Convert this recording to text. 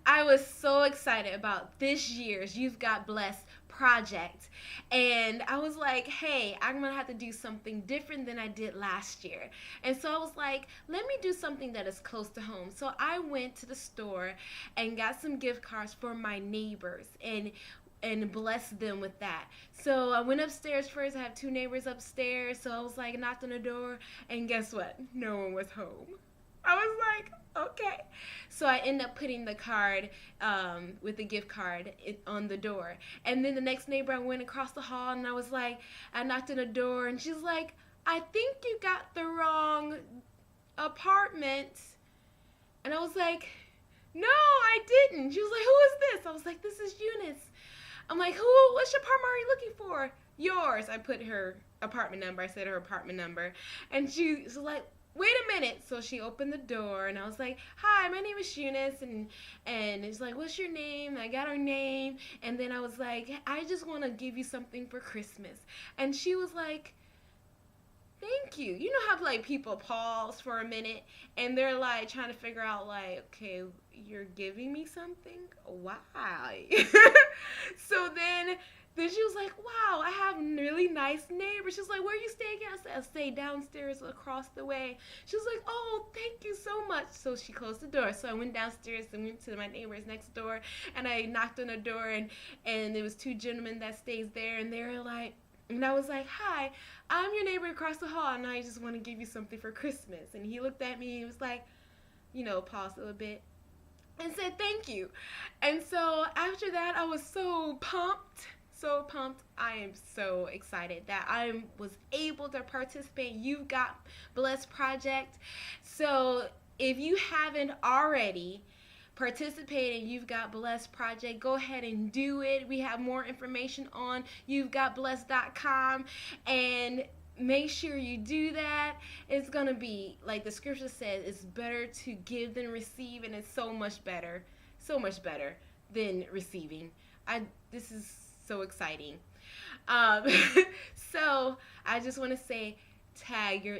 I was so excited about this year's You've Got Blessed project. And I was like, hey, I'm going to have to do something different than I did last year. And so I was like, let me do something that is close to home. So I went to the store and got some gift cards for my neighbors and blessed them with that. So I went upstairs first. I have two neighbors upstairs. So I was like, knocked on the door, and guess what? No one was home. I was like, okay. So I end up putting the card with the gift card on the door. And then the next neighbor, I went across the hall and I was like, I knocked on the door and she's like, I think you got the wrong apartment. And I was like, no, I didn't. She was like, who is this? I was like, this is Eunice. I'm like, what's your apartment are you looking for? Yours. I put her apartment number. I said her apartment number. And she was like, wait a minute. So she opened the door and I was like, hi, my name is Eunice. And it's like, what's your name? I got her name. And then I was like, I just want to give you something for Christmas. And she was like, thank you. You know how like people pause for a minute and they're like trying to figure out like, okay, you're giving me something? Why? So then she was like, wow, I have really nice neighbors. She was like, where are you staying at? I said, I stay downstairs across the way. She was like, oh, thank you so much. So she closed the door. So I went downstairs and went to my neighbors next door and I knocked on the door and there was two gentlemen that stays there and they were like, and I was like, hi, I'm your neighbor across the hall and I just want to give you something for Christmas. And he looked at me and he was like, paused a little bit and said thank you. And so after that, I was so pumped. So pumped. I am so excited that I was able to participate in You've Got Blessed Project. So if you haven't already, participate in You've Got Blessed Project, go ahead and do it. We have more information on you'vegotblessed.com and make sure you do that. It's going to be, like the scripture says, it's better to give than receive, and it's so much better than receiving. This is so exciting. Um, so I just want to say, tag your